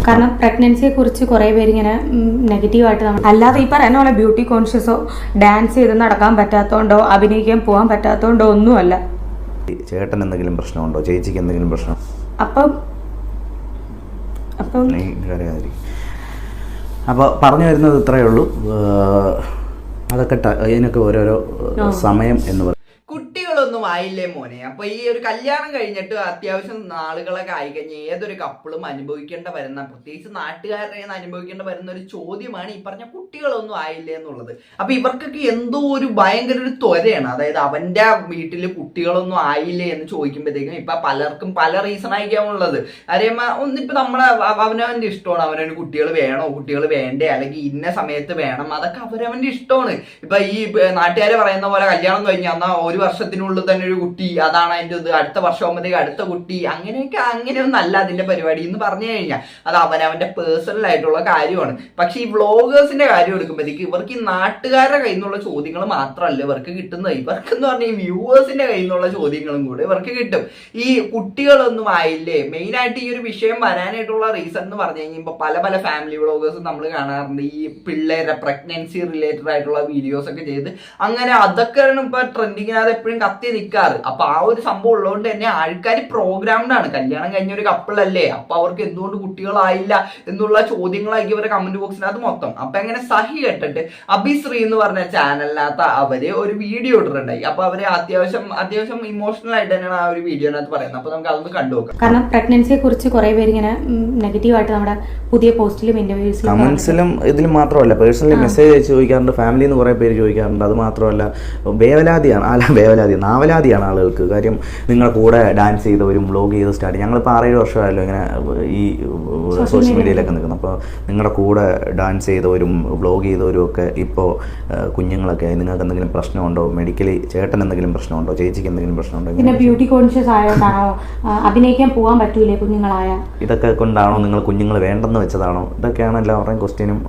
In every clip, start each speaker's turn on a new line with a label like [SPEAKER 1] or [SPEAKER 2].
[SPEAKER 1] കാരണം പ്രഗ്നൻസിയെ കുറിച്ച് കുറേ പേര് ഇങ്ങനെ നെഗറ്റീവായിട്ട് അല്ലാതെ ഈ പറയുന്ന പോലെ ബ്യൂട്ടി കോൺഷ്യസോ ഡാൻസ് ചെയ്ത് നടക്കാൻ പറ്റാത്തതുകൊണ്ടോ അഭിനയിക്കാൻ പോകാൻ പറ്റാത്തതുകൊണ്ടോ ഒന്നുമല്ല.
[SPEAKER 2] ചേട്ടൻ എന്തെങ്കിലും പ്രശ്നമുണ്ടോ, ചേച്ചിക്ക് എന്തെങ്കിലും പ്രശ്നം?
[SPEAKER 1] അപ്പം
[SPEAKER 2] അപ്പോൾ പറഞ്ഞു വരുന്നത് ഇത്രയേ ഉള്ളൂ. അതൊക്കെ അതിനൊക്കെ ഓരോരോ സമയം എന്ന് പറയും.
[SPEAKER 3] കുട്ടികളൊന്നും ആയില്ലേ മോനെ. അപ്പൊ ഈ ഒരു കല്യാണം കഴിഞ്ഞിട്ട് അത്യാവശ്യം നാളുകളൊക്കെ ആയിക്കഴിഞ്ഞാൽ ഏതൊരു കപ്പിളും അനുഭവിക്കേണ്ട വരുന്ന, പ്രത്യേകിച്ച് നാട്ടുകാരുടെ അനുഭവിക്കേണ്ട വരുന്ന ഒരു ചോദ്യമാണ് ഈ പറഞ്ഞ കുട്ടികളൊന്നും ആയില്ലേ എന്നുള്ളത്. അപ്പൊ ഇവർക്കൊക്കെ എന്തോ ഒരു ഭയങ്കര ഒരു ത്വരയാണ്. അതായത് അവന്റെ വീട്ടിൽ കുട്ടികളൊന്നും ആയില്ലേ എന്ന് ചോദിക്കുമ്പോഴത്തേക്കും ഇപ്പൊ പലർക്കും പല റീസൺ ആയിരിക്കാമുള്ളത്. അറിയാമ ഒന്നിപ്പോ നമ്മളെ അവനവന്റെ ഇഷ്ടമാണ്. അവനവന് കുട്ടികൾ വേണോ കുട്ടികൾ വേണ്ടേ, അല്ലെങ്കിൽ ഇന്ന സമയത്ത് വേണം, അതൊക്കെ അവരവന്റെ ഇഷ്ടമാണ്. ഇപ്പൊ ഈ നാട്ടുകാര് പറയുന്ന പോലെ കല്യാണം കഴിഞ്ഞാൽ എന്നാൽ ഒരു വർഷത്തിനുള്ളിൽ തന്നെ ഒരു കുട്ടി, അതാണ് അതിൻ്റെ ഇത്, അടുത്ത വർഷമാകുമ്പോഴത്തേക്ക് അടുത്ത കുട്ടി, അങ്ങനെയൊന്നും അല്ല അതിന്റെ പരിപാടി എന്ന് പറഞ്ഞു കഴിഞ്ഞാൽ അത് അവനവന്റെ പേഴ്സണൽ ആയിട്ടുള്ള കാര്യമാണ്. പക്ഷെ ഈ വ്ളോഗേഴ്സിന്റെ കാര്യം എടുക്കുമ്പോഴത്തേക്ക് ഇവർക്ക് ഈ നാട്ടുകാരുടെ കയ്യിൽ നിന്നുള്ള ചോദ്യങ്ങൾ മാത്രമല്ല ഇവർക്ക് കിട്ടുന്നത്, ഇവർക്കെന്ന് പറഞ്ഞാൽ ഈ വ്യൂവേഴ്സിന്റെ കയ്യിൽ നിന്നുള്ള ചോദ്യങ്ങളും കൂടെ ഇവർക്ക് കിട്ടും. ഈ കുട്ടികളൊന്നും ആയില്ലേ, മെയിൻ ആയിട്ട് ഈ ഒരു വിഷയം വരാനായിട്ടുള്ള റീസൺ എന്ന് പറഞ്ഞു കഴിഞ്ഞാൽ പല പല ഫാമിലി വ്ളോഗേഴ്സും നമ്മൾ കാണാറുണ്ട്. ഈ പിള്ളേരെ പ്രഗ്നൻസി റിലേറ്റഡ് ആയിട്ടുള്ള വീഡിയോസ് ഒക്കെ ചെയ്ത് അങ്ങനെ അതൊക്കെയാണ് ഇപ്പൊ ട്രെൻഡിങ്ങിനകത്ത് എപ്പോഴും കത്തി നിൽക്കാറ്. അപ്പൊ ആ ഒരു സംഭവം ഉള്ളതുകൊണ്ട് തന്നെ ആൾക്കാർ പ്രോഗ്രാംഡാണ്. കല്യാണം കഴിഞ്ഞ ഒരു കപ്പിളല്ലേ, അപ്പൊ അവർക്ക് എന്തുകൊണ്ട് കുട്ടികളായില്ല എന്നുള്ള ചോദ്യങ്ങളായിരിക്കും അവരുടെ കമന്റ് ബോക്സിനകത്ത് മൊത്തം. അപ്പൊ അങ്ങനെ സഹി കേട്ടിട്ട് അഭിശ്രീ എന്ന് പറഞ്ഞ ചാനലിനകത്ത് അവര് ഒരു വീഡിയോ ഇട്ടിട്ടുണ്ടായി. അപ്പൊ അവര് അത്യാവശ്യം ഇമോഷണൽ ആയിട്ട് തന്നെയാണ് ആ ഒരു വീഡിയോനകത്ത് പറയുന്നത്. അപ്പൊ നമുക്ക് അതൊന്ന് കണ്ടുനോക്കാം.
[SPEAKER 1] കാരണം പ്രഗ്നൻസിയെ കുറിച്ച് കുറെ പേര് ഇങ്ങനെ നെഗറ്റീവായിട്ട് നമ്മുടെ പുതിയ പോസ്റ്റിലും ഇന്റർവ്യൂസിലും
[SPEAKER 2] കമന്റ്സിലും ഇതിലും മാത്രമല്ല പേഴ്സണലി മെസ്സേജ് അയച്ച് ചോദിക്കാറുണ്ട്, ഫാമിലിയിൽ നിന്ന് കുറെ പേര് ചോദിക്കാറുണ്ട്. അത് മാത്രമല്ല നാവലാതിയാണ് ആളുകൾക്ക്. കാര്യം നിങ്ങളുടെ കൂടെ ഡാൻസ് ചെയ്തവരും വ്ളോഗ് ചെയ്ത് സ്റ്റാർട്ട്, ഞങ്ങളിപ്പോൾ 6-7 വർഷമായല്ലോ ഇങ്ങനെ ഈ സോഷ്യൽ മീഡിയയിലൊക്കെ നിൽക്കുന്നത്. അപ്പോൾ നിങ്ങളുടെ കൂടെ ഡാൻസ് ചെയ്തവരും വ്ളോഗ് ചെയ്തവരും ഒക്കെ ഇപ്പോൾ കുഞ്ഞുങ്ങളൊക്കെ, നിങ്ങൾക്ക് എന്തെങ്കിലും പ്രശ്നമുണ്ടോ, മെഡിക്കലി ചേട്ടൻ എന്തെങ്കിലും പ്രശ്നമുണ്ടോ, ചേച്ചിക്ക് എന്തെങ്കിലും പ്രശ്നമുണ്ടോ,
[SPEAKER 1] പിന്നെ ബ്യൂട്ടി കോൺഷ്യസ് ആയതാണോ, അഭിനയിക്കാൻ പോകാൻ പറ്റൂലേ കുഞ്ഞുങ്ങളായ,
[SPEAKER 2] ഇതൊക്കെ കൊണ്ടാണോ നിങ്ങൾ കുഞ്ഞുങ്ങൾ വേണ്ടെന്ന് വെച്ചതാണോ, ഇതൊക്കെയാണ് എല്ലാവരുടെയും ക്വസ്റ്റ്യനും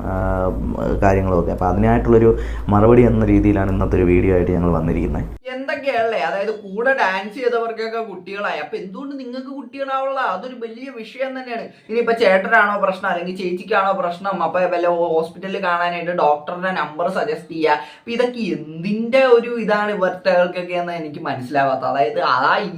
[SPEAKER 2] കാര്യങ്ങളും ഒക്കെ. അപ്പോൾ അതിനായിട്ടുള്ളൊരു മറുപടി എന്ന രീതിയിലാണ് ഇന്നത്തെ ഒരു വീഡിയോ ആയിട്ട് ഞങ്ങൾ വന്നിരിക്കുന്നത്.
[SPEAKER 3] എന്തൊക്കെയല്ലേ, അതായത് കൂടെ ഡാൻസ് ചെയ്തവർക്കൊക്കെ കുട്ടികളായി, അപ്പൊ എന്തുകൊണ്ട് നിങ്ങൾക്ക് കുട്ടികളാവുള്ള, അതൊരു വലിയ വിഷയം തന്നെയാണ്. ഇനിയിപ്പോ ചേട്ടനാണോ പ്രശ്നം അല്ലെങ്കിൽ ചേച്ചിക്കാണോ പ്രശ്നം, അപ്പൊ വല്ല ഹോസ്പിറ്റലിൽ കാണാനായിട്ട് ഡോക്ടറുടെ നമ്പർ സജസ്റ്റ് ചെയ്യുക. അപ്പൊ ഇതൊക്കെ എന്തിന്റെ ഒരു ഇതാണ് ഇവർക്കൊക്കെ എന്ന് എനിക്ക് മനസ്സിലാവാത്തത്. അതായത്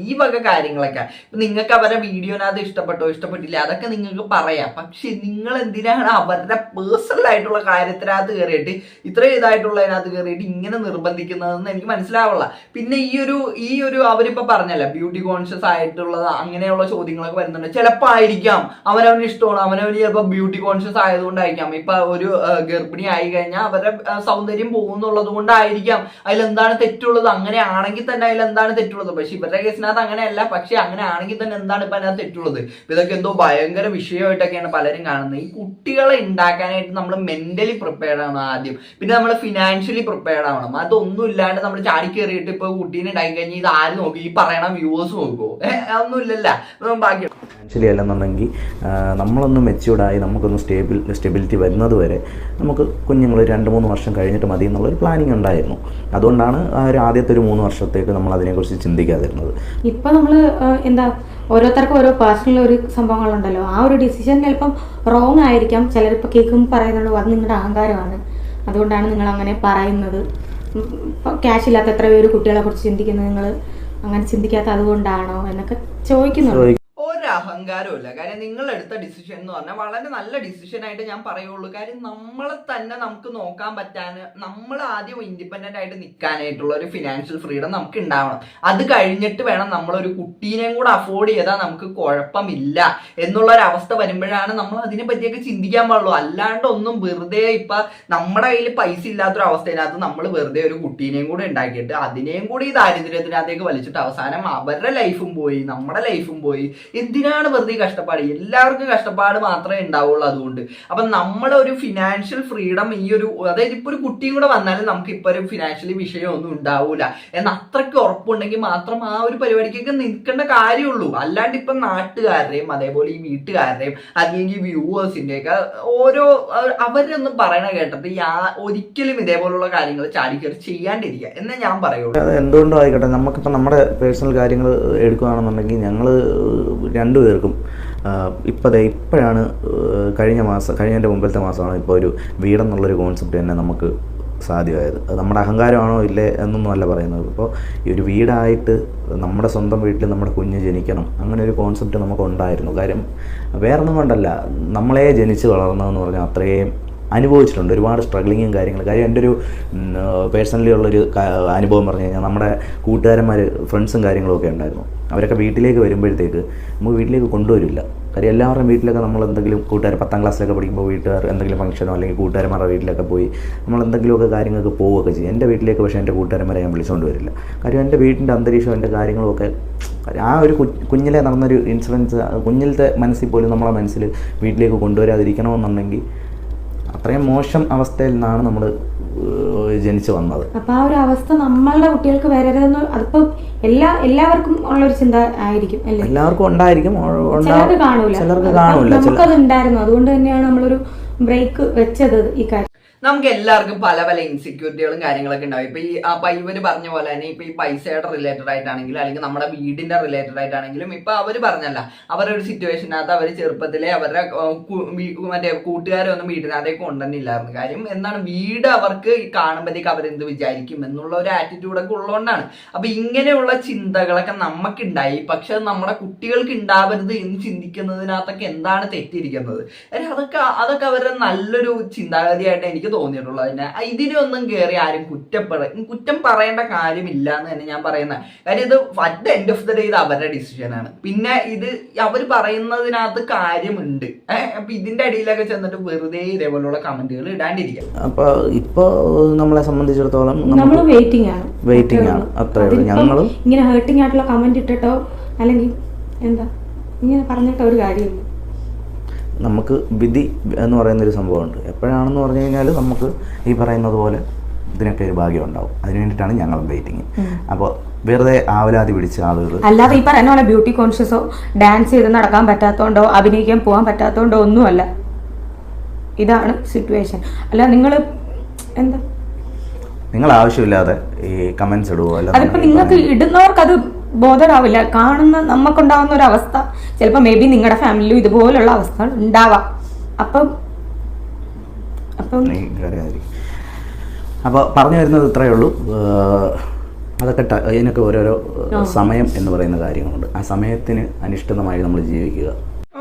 [SPEAKER 3] ഈ വക കാര്യങ്ങളൊക്കെ ഇപ്പൊ നിങ്ങൾക്ക് അവരുടെ വീഡിയോനകത്ത് ഇഷ്ടപ്പെട്ടോ ഇഷ്ടപ്പെട്ടില്ല അതൊക്കെ നിങ്ങൾക്ക് പറയാം. പക്ഷെ നിങ്ങൾ എന്തിനാണ് അവരുടെ പേഴ്സണൽ ആയിട്ടുള്ള കാര്യത്തിനകത്ത് കയറിയിട്ട് ഇത്രയും ഇതായിട്ടുള്ളതിനകത്ത് കയറിയിട്ട് ഇങ്ങനെ നിർബന്ധിക്കുന്നതെന്ന് എനിക്ക് മനസ്സിലാവുള്ള. പിന്നെ ഈ ഒരു അവരിപ്പോ പറഞ്ഞല്ല ബ്യൂട്ടി കോൺഷ്യസ് ആയിട്ടുള്ളത് അങ്ങനെയുള്ള ചോദ്യങ്ങളൊക്കെ വരുന്നുണ്ട്. ചിലപ്പോൾ ആയിരിക്കാം അവനവന് ഇഷ്ടമാണ്, അവനവന് ചിലപ്പോൾ ബ്യൂട്ടി കോൺഷ്യസ് ആയതുകൊണ്ടായിരിക്കാം. ഇപ്പൊ ഒരു ഗർഭിണി ആയി കഴിഞ്ഞാൽ അവരുടെ സൗന്ദര്യം പോകുന്നുള്ളത് കൊണ്ടായിരിക്കാം. അതിലെന്താണ് തെറ്റുള്ളത്? അങ്ങനെ ആണെങ്കിൽ തന്നെ അതിലെന്താണ് തെറ്റുള്ളത്? പക്ഷെ ഇവരുടെ കേസിനകത്ത് അങ്ങനെയല്ല. പക്ഷെ അങ്ങനെ ആണെങ്കിൽ തന്നെ എന്താണ് ഇപ്പൊ അതിനകത്ത് തെറ്റുള്ളത്? ഇതൊക്കെ എന്തോ ഭയങ്കര വിഷയമായിട്ടൊക്കെയാണ് പലരും കാണുന്നത്. ഈ കുട്ടികളെ ഉണ്ടാക്കാനായിട്ട് നമ്മൾ മെന്റലി പ്രിപ്പയർഡ് ആവണം ആദ്യം, പിന്നെ നമ്മൾ ഫിനാൻഷ്യലി പ്രിപ്പയർഡ് ആവണം. അതൊന്നും ഇല്ലാണ്ട് നമ്മൾ ചാടി കയറിയിട്ട് ഇപ്പൊ കുട്ടീനെ ഉണ്ടായി കഴിഞ്ഞാൽ ഇത് ആര് നോക്കി? ഈ പറയണ വ്യൂവേഴ്സ് നോക്കുമോ? അതൊന്നും ഇല്ലല്ല. ബാക്കി
[SPEAKER 2] ഫിനാൻഷ്യലി അല്ലെന്നുണ്ടെങ്കിൽ നമ്മളൊന്ന് മെച്യൂർഡായി നമുക്കൊന്ന് സ്റ്റെബിലിറ്റി വരുന്നത് വരെ നമുക്ക് കുഞ്ഞുങ്ങൾ 2-3 വർഷം കഴിഞ്ഞിട്ട് മതി എന്നുള്ളൊരു പ്ലാനിങ് ഉണ്ടായിരുന്നു. അതുകൊണ്ടാണ് ആ ഒരു ആദ്യത്തെ ഒരു 3 വർഷത്തേക്ക് നമ്മൾ അതിനെക്കുറിച്ച് ചിന്തിക്കാതിരുന്നത്.
[SPEAKER 1] ഇപ്പം നമ്മൾ ഓരോരുത്തർക്കും ഓരോ പേഴ്സണൽ ഒരു സംഭവങ്ങളുണ്ടല്ലോ, ആ ഒരു ഡിസിഷൻ ചിലപ്പം റോങ് ആയിരിക്കാം. ചിലരിപ്പോൾ കേൾക്കും പറയുന്നത് അത് നിങ്ങളുടെ അഹങ്കാരമാണ്, അതുകൊണ്ടാണ് നിങ്ങൾ അങ്ങനെ പറയുന്നത്. ക്യാഷ് ഇല്ലാത്ത എത്ര പേര് കുട്ടികളെ കുറിച്ച് ചിന്തിക്കുന്നത്, നിങ്ങൾ അങ്ങനെ ചിന്തിക്കാത്ത അതുകൊണ്ടാണോ എന്നൊക്കെ ചോദിക്കുന്നുണ്ട്.
[SPEAKER 3] അഹങ്കാരമില്ല. കാര്യം നിങ്ങൾ എടുത്ത ഡിസിഷൻ എന്ന് പറഞ്ഞാൽ വളരെ നല്ല ഡിസിഷൻ ആയിട്ട് ഞാൻ പറയുള്ളൂ. കാര്യം നമ്മളെ തന്നെ നമുക്ക് നോക്കാൻ പറ്റാൻ, നമ്മൾ ആദ്യം ഇൻഡിപെൻഡന്റ് ആയിട്ട് നിൽക്കാനായിട്ടുള്ള ഒരു ഫിനാൻഷ്യൽ ഫ്രീഡം നമുക്ക് ഉണ്ടാവണം. അത് കഴിഞ്ഞിട്ട് വേണം നമ്മളൊരു കുട്ടീനെയും കൂടെ അഫോർഡ് ചെയ്താൽ നമുക്ക് കുഴപ്പമില്ല എന്നുള്ളൊരവസ്ഥ വരുമ്പോഴാണ് നമ്മൾ അതിനെ പറ്റിയൊക്കെ ചിന്തിക്കാൻ പാടുള്ളൂ. അല്ലാണ്ട് ഒന്നും വെറുതെ ഇപ്പൊ നമ്മുടെ കയ്യിൽ പൈസ ഇല്ലാത്തൊരു അവസ്ഥയിനകത്ത് നമ്മൾ വെറുതെ ഒരു കുട്ടീനെയും കൂടെ ഉണ്ടാക്കിയിട്ട് അതിനെയും കൂടി ഈ ദാരിദ്ര്യത്തിനകത്തേക്ക് വലിച്ചിട്ട് അവസാനം അവരുടെ ലൈഫും പോയി നമ്മുടെ ലൈഫും പോയി. എന്തിനാണ് വെറുതെ കഷ്ടപ്പാട്? എല്ലാവർക്കും കഷ്ടപ്പാട് മാത്രമേ ഉണ്ടാവുള്ളൂ. അതുകൊണ്ട് അപ്പൊ നമ്മളൊരു ഫിനാൻഷ്യൽ ഫ്രീഡം ഈ ഒരു, അതായത് ഇപ്പൊ ഒരു കുട്ടിയും കൂടെ വന്നാലും നമുക്ക് ഇപ്പൊ ഒരു ഫിനാൻഷ്യലി വിഷയമൊന്നും ഉണ്ടാവൂല എന്ന് അത്രയ്ക്ക് ഉറപ്പുണ്ടെങ്കിൽ മാത്രം ആ ഒരു പരിപാടിക്കൊക്കെ നിൽക്കേണ്ട കാര്യമുള്ളൂ. അല്ലാണ്ട് ഇപ്പൊ നാട്ടുകാരുടെയും അതേപോലെ ഈ വീട്ടുകാരുടെയും അല്ലെങ്കിൽ വ്യൂവേഴ്സിന്റെ ഒക്കെ ഓരോ അവരൊന്നും പറയണ കേട്ടിട്ട് ഒരിക്കലും ഇതേപോലുള്ള കാര്യങ്ങൾ ചാടിക്കയറി ചെയ്യാണ്ടിരിക്കുക എന്നേ ഞാൻ പറയുള്ളൂ.
[SPEAKER 2] അത് എന്തുകൊണ്ടും ആയിക്കോട്ടെ, നമുക്കിപ്പോൾ നമ്മുടെ പേഴ്സണൽ കാര്യങ്ങൾ എടുക്കുകയാണെന്നുണ്ടെങ്കിൽ ഞങ്ങൾ 2 പേർക്കും ഇപ്പോഴാണ് കഴിഞ്ഞതിൻ്റെ മുമ്പത്തെ മാസമാണ് ഇപ്പോൾ ഒരു വീടെന്നുള്ളൊരു കോൺസെപ്റ്റ് തന്നെ നമുക്ക് സാധ്യമായത്. അത് നമ്മുടെ അഹങ്കാരമാണോ ഇല്ലേ എന്നൊന്നും അല്ല പറയുന്നത്. ഇപ്പോൾ ഈ ഒരു വീടായിട്ട് നമ്മുടെ സ്വന്തം വീട്ടിൽ നമ്മുടെ കുഞ്ഞ് ജനിക്കണം അങ്ങനെ ഒരു കോൺസെപ്റ്റ് നമുക്കുണ്ടായിരുന്നു. കാര്യം വേറൊന്നും കൊണ്ടല്ല, നമ്മളെ ജനിച്ച് വളർന്നതെന്ന് പറഞ്ഞാൽ അത്രയും അനുഭവിച്ചിട്ടുണ്ട്, ഒരുപാട് സ്ട്രഗ്ലിങ്ങും കാര്യങ്ങളും. കാര്യം എൻ്റെ ഒരു പേഴ്സണലി ഉള്ളൊരു അനുഭവം പറഞ്ഞു കഴിഞ്ഞാൽ നമ്മുടെ കൂട്ടുകാരന്മാർ ഫ്രണ്ട്സും കാര്യങ്ങളൊക്കെ ഉണ്ടായിരുന്നു. അവരൊക്കെ വീട്ടിലേക്ക് വരുമ്പോഴത്തേക്ക് നമുക്ക് വീട്ടിലേക്ക് കൊണ്ടുവരില്ല. കാര്യം എല്ലാവരുടെയും വീട്ടിലൊക്കെ നമ്മൾ എന്തെങ്കിലും കൂട്ടുകാർ 10ാം ക്ലാസ്സിലൊക്കെ പഠിക്കുമ്പോൾ വീട്ടുകാർ എന്തെങ്കിലും ഫംഗ്ഷനോ അല്ലെങ്കിൽ കൂട്ടുകാരന്മാരുടെ വീട്ടിലൊക്കെ പോയി നമ്മൾ എന്തെങ്കിലുമൊക്കെ കാര്യങ്ങൾക്ക് പോവുകയൊക്കെ ചെയ്യും. എൻ്റെ വീട്ടിലേക്ക് പക്ഷേ എൻ്റെ കൂട്ടുകാരന്മാരെ ഞാൻ വിളിച്ചുകൊണ്ട് വരില്ല. കാര്യം എൻ്റെ വീടിൻ്റെ അന്തരീക്ഷം എൻ്റെ കാര്യങ്ങളുമൊക്കെ ആ ഒരു കുഞ്ഞിലെ നടന്നൊരു ഇൻസിഡൻസ് കുഞ്ഞിലത്തെ മനസ്സിൽ പോലും നമ്മളെ മനസ്സിൽ വീട്ടിലേക്ക് കൊണ്ടുവരാതിരിക്കണമെന്നുണ്ടെങ്കിൽ അത്രയും മോശം അവസ്ഥയിൽ നിന്നാണ് നമ്മൾ ജനിച്ചു വന്നത്.
[SPEAKER 1] അപ്പൊ ആ ഒരു അവസ്ഥ നമ്മളുടെ കുട്ടികൾക്ക് വരരുതെന്ന് അതിപ്പോ എല്ലാവർക്കും ഉള്ളൊരു ചിന്ത ആയിരിക്കും അല്ലേ?
[SPEAKER 2] എല്ലാവർക്കും ഉണ്ടായിരിക്കും,
[SPEAKER 1] ചിലർക്ക് കാണൂല. നമുക്കത് ഉണ്ടായിരുന്നു. അതുകൊണ്ട് തന്നെയാണ് നമ്മളൊരു ബ്രേക്ക് വെച്ചത് ഈ കാര്യം.
[SPEAKER 3] നമുക്ക് എല്ലാവർക്കും പല പല ഇൻസെക്യൂരിറ്റികളും കാര്യങ്ങളൊക്കെ ഉണ്ടാവും. ഇപ്പൊ ഈ ഇവര് പറഞ്ഞ പോലെ തന്നെ ഇപ്പൊ ഈ പൈസയുടെ റിലേറ്റഡ് ആയിട്ടാണെങ്കിലും അല്ലെങ്കിൽ നമ്മുടെ വീടിന്റെ റിലേറ്റഡ് ആയിട്ടാണെങ്കിലും ഇപ്പൊ അവര് പറഞ്ഞല്ല, അവരുടെ ഒരു സിറ്റുവേഷനകത്ത് അവര് ചെറുപ്പത്തിലെ അവരുടെ മറ്റേ കൂട്ടുകാരൊന്നും വീടിനകത്തേക്ക് കൊണ്ടുവന്നില്ലായിരുന്നു. കാര്യം എന്താണ്, വീട് അവർക്ക് കാണുമ്പോഴത്തേക്ക് അവരെന്ത് വിചാരിക്കും എന്നുള്ള ഒരു ആറ്റിറ്റ്യൂഡൊക്കെ ഉള്ളതുകൊണ്ടാണ്. അപ്പൊ ഇങ്ങനെയുള്ള ചിന്തകളൊക്കെ നമുക്കുണ്ടായി, പക്ഷെ നമ്മുടെ കുട്ടികൾക്ക് ഉണ്ടാവരുത് എന്ന് ചിന്തിക്കുന്നതിനകത്തൊക്കെ എന്താണ് തെറ്റിയിരിക്കുന്നത്? അതൊക്കെ അവരുടെ നല്ലൊരു ചിന്താഗതിയായിട്ട് എനിക്ക് തോന്നിയിട്ടുള്ളത്. അതിനെ ഇതിനൊന്നും കയറി ആരും കുറ്റം പറയേണ്ട കാര്യമില്ല എന്ന് തന്നെ ഞാൻ പറയുന്നത്. കാര്യം ഇത് at the end of the day ഇത് അവരുടെ ഡിസിഷനാണ്. പിന്നെ ഇത് അവർ പറയുന്നതിനകത്ത് കാര്യമുണ്ട്. അപ്പൊ ഇതിന്റെ അടിയിലൊക്കെ ചെന്നിട്ട് വെറുതെ ഇതേപോലുള്ള കമന്റുകൾ ഇടാണ്ടിരിക്കാം.
[SPEAKER 2] അപ്പൊ ഇപ്പൊ നമ്മളെ സംബന്ധിച്ചിടത്തോളം
[SPEAKER 1] നമ്മൾ വെയിറ്റിംഗ് ആണ്.
[SPEAKER 2] അത്രേ ഉള്ളൂ. ഞങ്ങളും
[SPEAKER 1] ഇങ്ങനെ ഹേർട്ടിംഗ് ആയിട്ടുള്ള കമന്റ് ഇട്ടിട്ടോ അല്ലെങ്കിൽ എന്താ ഇങ്ങനെ പറഞ്ഞിട്ടോ ഒരു കാര്യമില്ല.
[SPEAKER 2] നമുക്ക് വിധി എന്ന് പറയുന്നൊരു സംഭവമുണ്ട്. എപ്പോഴാണെന്ന് പറഞ്ഞു കഴിഞ്ഞാൽ നമുക്ക് ഈ പറയുന്നത് പോലെ ഇതിനൊക്കെ ഒരു ഭാഗ്യം ഉണ്ടാവും. അതിന് വേണ്ടിയിട്ടാണ് ഞങ്ങൾ വെയിറ്റിങ്. അപ്പോൾ വെറുതെ ആവലാതി പിടിച്ച ആളുകൾ
[SPEAKER 1] അല്ലാതെ ഈ പറയുന്ന പോലെ ബ്യൂട്ടി കോൺഷ്യസോ ഡാൻസ് ചെയ്ത് നടക്കാൻ പറ്റാത്തതുകൊണ്ടോ അഭിനയിക്കാൻ പോകാൻ പറ്റാത്തതുകൊണ്ടോ ഒന്നുമല്ല. ഇതാണ് സിറ്റുവേഷൻ. അല്ല
[SPEAKER 2] നിങ്ങൾ ആവശ്യമില്ലാതെ ഈ കമന്റ്സ് ഇടുവോ?
[SPEAKER 1] അതിപ്പോ നിങ്ങൾക്ക് ഇടുന്നവർക്ക് അത് ബോധരാവില്ല. കാണുന്ന നമുക്കുണ്ടാവുന്ന ഒരു അവസ്ഥ ചിലപ്പോൾ മേ ബി നിങ്ങളുടെ ഫാമിലിയിലും ഇതുപോലുള്ള അവസ്ഥകൾ ഉണ്ടാവാം. അപ്പോൾ
[SPEAKER 2] പറഞ്ഞു വരുന്നത് ഇത്രയേ ഉള്ളൂ. അതൊക്കെ അതിനൊക്കെ ഓരോരോ സമയം എന്ന് പറയുന്ന കാര്യങ്ങളുണ്ട്. ആ സമയത്തിന് അനുഷ്ഠിതമായി നമ്മൾ ജീവിക്കുക.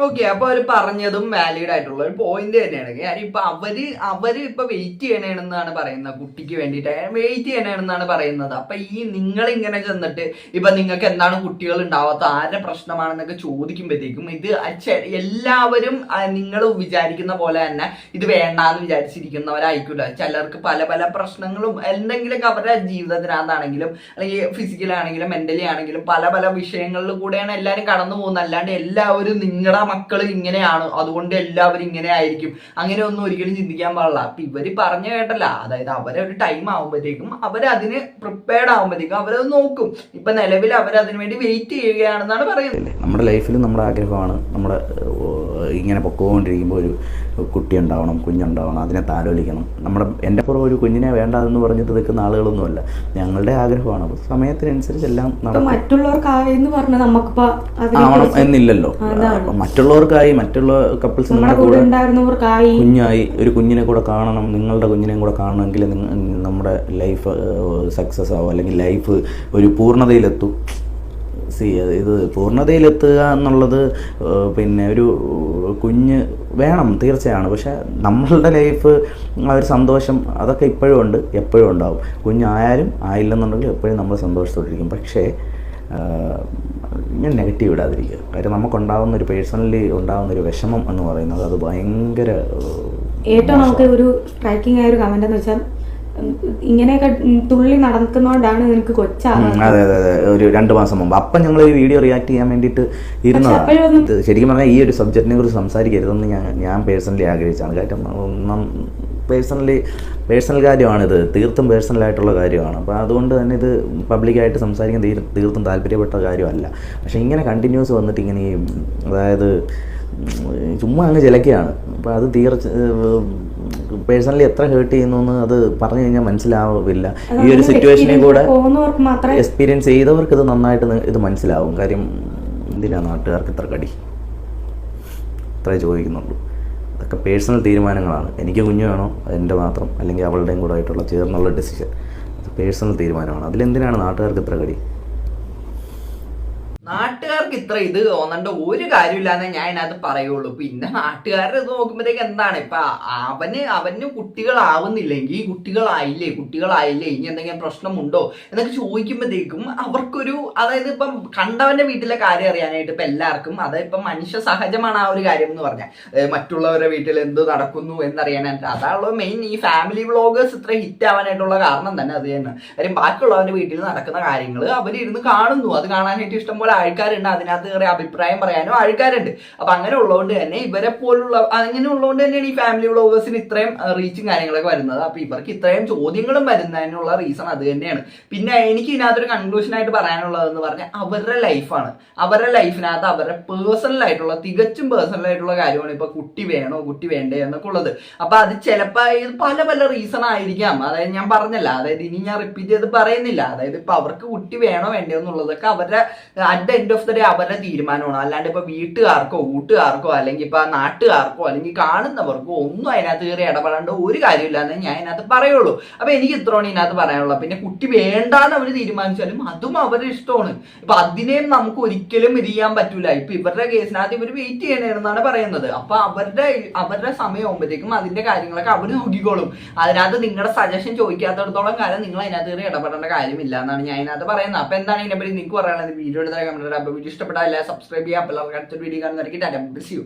[SPEAKER 3] ഓക്കെ, അപ്പൊ അവര് പറഞ്ഞതും വാലിഡ് ആയിട്ടുള്ള ഒരു പോയിന്റ് തന്നെയാണ്. കാര്യം ഇപ്പൊ അവര് ഇപ്പൊ വെയിറ്റ് ചെയ്യണമെന്നാണ് പറയുന്നത്, കുട്ടിക്ക് വേണ്ടിയിട്ട് വെയിറ്റ് ചെയ്യണമെന്നാണ് പറയുന്നത്. അപ്പൊ ഈ നിങ്ങൾ ഇങ്ങനെ ചെന്നിട്ട് ഇപ്പൊ നിങ്ങൾക്ക് എന്താണ് കുട്ടികൾ ഉണ്ടാവാത്ത, ആരുടെ പ്രശ്നമാണെന്നൊക്കെ ചോദിക്കുമ്പോഴത്തേക്കും ഇത് എല്ലാവരും നിങ്ങൾ വിചാരിക്കുന്ന പോലെ തന്നെ ഇത് വേണ്ടാന്ന് വിചാരിച്ചിരിക്കുന്നവരായിരിക്കില്ല. ചിലർക്ക് പല പല പ്രശ്നങ്ങളും എന്തെങ്കിലുമൊക്കെ അവരുടെ ജീവിതത്തിനകത്താണെങ്കിലും അല്ലെങ്കിൽ ഫിസിക്കലാണെങ്കിലും മെന്റലി ആണെങ്കിലും പല പല വിഷയങ്ങളിൽ കൂടെയാണ് എല്ലാവരും കടന്നു പോകുന്നത്. അല്ലാണ്ട് എല്ലാവരും നിങ്ങളുടെ മക്കൾ ഇങ്ങനെയാണ് അതുകൊണ്ട് എല്ലാവരും ഇങ്ങനെ ആയിരിക്കും അങ്ങനെയൊന്നും ഒരിക്കലും ചിന്തിക്കാൻ പാടില്ല. അപ്പൊ ഇവര് പറഞ്ഞു കേട്ടല്ല, അതായത് അവരെ ഒരു ടൈം ആകുമ്പോഴത്തേക്കും അവരതിന് പ്രിപ്പയർഡ് ആകുമ്പോഴത്തേക്കും അവരത് നോക്കും. ഇപ്പൊ നിലവിൽ അവരതിനു വേണ്ടി വെയിറ്റ് ചെയ്യുകയാണെന്നാണ് പറയുന്നത്.
[SPEAKER 2] നമ്മുടെ ലൈഫിൽ നമ്മുടെ ആഗ്രഹമാണ് നമ്മുടെ ഇങ്ങനെ പൊക്കോണ്ടിരിക്കുമ്പോൾ ഒരു കുട്ടി ഉണ്ടാവണം, കുഞ്ഞുണ്ടാവണം, അതിനെ താലോലിക്കണം. എൻ്റെ പുറം ഒരു കുഞ്ഞിനെ വേണ്ട എന്ന് പറഞ്ഞിട്ട് നിൽക്കുന്ന ആളുകളൊന്നുമല്ല, ഞങ്ങളുടെ ആഗ്രഹമാണ്. അപ്പോൾ സമയത്തിനനുസരിച്ച് എല്ലാം
[SPEAKER 1] മറ്റുള്ളവർക്കായെന്ന് പറഞ്ഞാൽ നമുക്കിപ്പോൾ
[SPEAKER 2] ആവണം എന്നില്ലല്ലോ. മറ്റുള്ളവർക്കായി, മറ്റുള്ള കപ്പിൾസിന്റെ കൂടെ കുഞ്ഞായി ഒരു കുഞ്ഞിനെ കൂടെ കാണണം, നിങ്ങളുടെ കുഞ്ഞിനെയും കൂടെ കാണണമെങ്കിൽ നമ്മുടെ ലൈഫ് സക്സസ് ആവും, അല്ലെങ്കിൽ ലൈഫ് ഒരു പൂർണ്ണതയിലെത്തും. ഇത് പൂർണ്ണതയിലെത്തുക എന്നുള്ളത് പിന്നെ ഒരു കുഞ്ഞ് വേണം തീർച്ചയാണ്. പക്ഷെ നമ്മളുടെ ലൈഫ് ആ ഒരു സന്തോഷം അതൊക്കെ ഇപ്പോഴും ഉണ്ട്, എപ്പോഴും ഉണ്ടാവും. കുഞ്ഞായാലും ആയില്ലെന്നുണ്ടെങ്കിൽ എപ്പോഴും നമ്മൾ സന്തോഷത്തോടിരിക്കും. പക്ഷേ ഇങ്ങനെ നെഗറ്റീവ് ഇടാതിരിക്കുക. കാര്യം നമുക്കുണ്ടാകുന്ന ഒരു പേഴ്സണലി ഉണ്ടാകുന്ന ഒരു വിഷമം എന്ന് പറയുന്നത് അത് ഭയങ്കര
[SPEAKER 1] ഏറ്റവും നമുക്ക് ഒരു സ്ട്രൈക്കിംഗ് ആയ ഒരു കമന്റ് എന്ന് വെച്ചാൽ ഇങ്ങനെയൊക്കെ തുള്ളി നടക്കുന്നതുകൊണ്ടാണ് എനിക്ക് കൊച്ചാകുന്നത്.
[SPEAKER 2] അതെ അതെ അതെ, ഒരു 2 മാസം മുമ്പ് അപ്പം ഞങ്ങൾ ഈ വീഡിയോ റിയാക്ട് ചെയ്യാൻ വേണ്ടിയിട്ട് ഇരുന്നതാണ്. ശരിക്കും പറഞ്ഞാൽ ഈ ഒരു സബ്ജക്റ്റിനെ കുറിച്ച് സംസാരിക്കരുതെന്ന് ഞാൻ പേഴ്സണലി ആഗ്രഹിച്ചാണ്. കാര്യം പേഴ്സണൽ കാര്യമാണിത്, തീർത്തും പേഴ്സണലായിട്ടുള്ള കാര്യമാണ്. അപ്പോൾ അതുകൊണ്ട് തന്നെ ഇത് പബ്ലിക്കായിട്ട് സംസാരിക്കാൻ തീർത്തും താല്പര്യപ്പെട്ട കാര്യമല്ല. പക്ഷേ ഇങ്ങനെ കണ്ടിന്യൂസ് വന്നിട്ട് ഇങ്ങനെ അതായത് ചുമ്മാ അങ്ങ് ചിലക്കുകയാണ്. അപ്പോൾ അത് പേഴ്സണലി എത്ര ഹേർട്ട് ചെയ്യുന്നു എന്ന് അത് പറഞ്ഞു കഴിഞ്ഞാൽ മനസ്സിലാവില്ല. ഈ ഒരു സിറ്റുവേഷനിൽ കൂടെ എക്സ്പീരിയൻസ് ചെയ്തവർക്ക് ഇത് നന്നായിട്ട് ഇത് മനസ്സിലാവും. കാര്യം എന്തിനാ നാട്ടുകാർക്ക് ഇത്ര കടി. അത്രേ ചോദിക്കുന്നുള്ളൂ. അതൊക്കെ പേഴ്സണൽ തീരുമാനങ്ങളാണ്. എനിക്ക് കുഞ്ഞു വേണോ എൻ്റെ മാത്രം, അല്ലെങ്കിൽ അവളുടെയും കൂടെ ആയിട്ടുള്ള ചേർന്നുള്ള ഡിസിഷൻ, അത് പേഴ്സണൽ തീരുമാനമാണ്. അതിലെന്തിനാണ് നാട്ടുകാർക്ക് ഇത്ര കടി?
[SPEAKER 3] നാട്ടുകാർക്ക് ഇത്ര ഇത് തോന്നേണ്ട ഒരു കാര്യമില്ലാന്നേ ഞാൻ അതിനകത്ത് പറയുള്ളൂ. പിന്നെ നാട്ടുകാരുടെ ഇത് നോക്കുമ്പോഴത്തേക്ക് എന്താണ് ഇപ്പൊ അവന് കുട്ടികളാവുന്നില്ലെങ്കിൽ കുട്ടികളായില്ലേ ഇനി എന്തെങ്കിലും പ്രശ്നമുണ്ടോ എന്നൊക്കെ ചോദിക്കുമ്പോഴത്തേക്കും അവർക്കൊരു, അതായത് ഇപ്പം കണ്ടവന്റെ വീട്ടിലെ കാര്യം അറിയാനായിട്ട് ഇപ്പൊ എല്ലാവർക്കും, അതായത് ഇപ്പം മനുഷ്യ സഹജമാണ് ആ ഒരു കാര്യം എന്ന് പറഞ്ഞാൽ, മറ്റുള്ളവരുടെ വീട്ടിൽ എന്ത് നടക്കുന്നു എന്നറിയാനായിട്ട്. അതാണല്ലോ മെയിൻ ഈ ഫാമിലി വ്ളോഗേഴ്സ് ഇത്ര ഹിറ്റ് ആവാനായിട്ടുള്ള കാരണം തന്നെ അത് തന്നെ. കാര്യം ബാക്കിയുള്ളവരുടെ വീട്ടിൽ നടക്കുന്ന കാര്യങ്ങൾ അവരിരുന്ന് കാണുന്നു, അത് കാണാനായിട്ട് ഇഷ്ടംപോലെ ആൾക്കാരുണ്ട്, അതിനകത്ത് കയറി അഭിപ്രായം പറയാനും ആൾക്കാരുണ്ട്. അപ്പൊ അങ്ങനെ ഉള്ളതുകൊണ്ട് തന്നെ ഇവരെ പോലുള്ള അങ്ങനെ ഉള്ളതുകൊണ്ട് തന്നെയാണ് ഈ ഫാമിലി വ്ളോഗേഴ്സിന് ഇത്രയും റീച്ചും കാര്യങ്ങളൊക്കെ വരുന്നത്. അപ്പൊ ഇവർക്ക് ഇത്രയും ചോദ്യങ്ങളും വരുന്നതിനുള്ള റീസൺ അത് തന്നെയാണ്. പിന്നെ എനിക്ക് ഇതിനകത്തൊരു കൺക്ലൂഷൻ ആയിട്ട് പറയാനുള്ളതെന്ന് പറഞ്ഞാൽ അവരുടെ ലൈഫാണ്. അവരുടെ ലൈഫിനകത്ത് അവരുടെ പേഴ്സണൽ ആയിട്ടുള്ള, തികച്ചും പേഴ്സണൽ ആയിട്ടുള്ള കാര്യമാണ് ഇപ്പൊ കുട്ടി വേണോ കുട്ടി വേണ്ടേ എന്നൊക്കെ ഉള്ളത്. അപ്പൊ അത് ചിലപ്പോൾ ഇത് പല പല റീസൺ ആയിരിക്കാം. അതായത് ഞാൻ പറഞ്ഞല്ല, അതായത് ഇനി ഞാൻ റിപ്പീറ്റ് ചെയ്ത് പറയുന്നില്ല. അതായത് ഇപ്പൊ അവർക്ക് കുട്ടി വേണോ വേണ്ടയോ എന്നുള്ളതൊക്കെ അവരുടെ at the end of the day അവരുടെ തീരുമാനമാണ്. അല്ലാണ്ട് ഇപ്പൊ വീട്ടുകാർക്കോ കൂട്ടുകാർക്കോ അല്ലെങ്കിൽ ഇപ്പൊ നാട്ടുകാർക്കോ അല്ലെങ്കിൽ കാണുന്നവർക്കോ ഒന്നും അതിനകത്ത് കയറി ഇടപെടേണ്ട ഒരു കാര്യമില്ല എന്ന് ഞാൻ അതിനകത്ത് പറയുള്ളൂ. അപ്പൊ എനിക്ക് ഇത്രയാണ് ഇതിനകത്ത് പറയാനുള്ളത്. പിന്നെ കുട്ടി വേണ്ടാന്ന് അവർ തീരുമാനിച്ചാലും അതും അവരുടെ ഇഷ്ടമാണ്. ഇപ്പൊ അതിനെയും നമുക്ക് ഒരിക്കലും ഇത് ചെയ്യാൻ പറ്റൂല. ഇപ്പൊ ഇവരുടെ കേസിനകത്ത് ഇവർ വെയിറ്റ് ചെയ്യണമെന്നാണ് പറയുന്നത്. അപ്പൊ അവരുടെ സമയമാകുമ്പോഴത്തേക്കും അതിന്റെ കാര്യങ്ങളൊക്കെ അവർ നോക്കിക്കോളും. അതിനകത്ത് നിങ്ങളുടെ സജഷൻ ചോദിക്കാത്തടത്തോളം കാലം നിങ്ങൾ അതിനകത്ത് കയറി ഇടപെടേണ്ട കാര്യമില്ല എന്നാണ് ഞാൻ അതിനകത്ത് പറയുന്നത്. അപ്പൊ എന്താണ് ഇതിനെപ്പറ്റി നിങ്ങൾക്ക് പറയാനുള്ളത്? വീഡിയോ എടുത്താൽ കമന്റ്. അപ്പൊ വീഡിയോ ഇഷ്ടപ്പെട്ടാൽ സബ്സ്ക്രൈബ് ചെയ്യാം. അപ്പോൾ അടുത്തൊരു വീഡിയോ കാണുന്നതായിരിക്കും.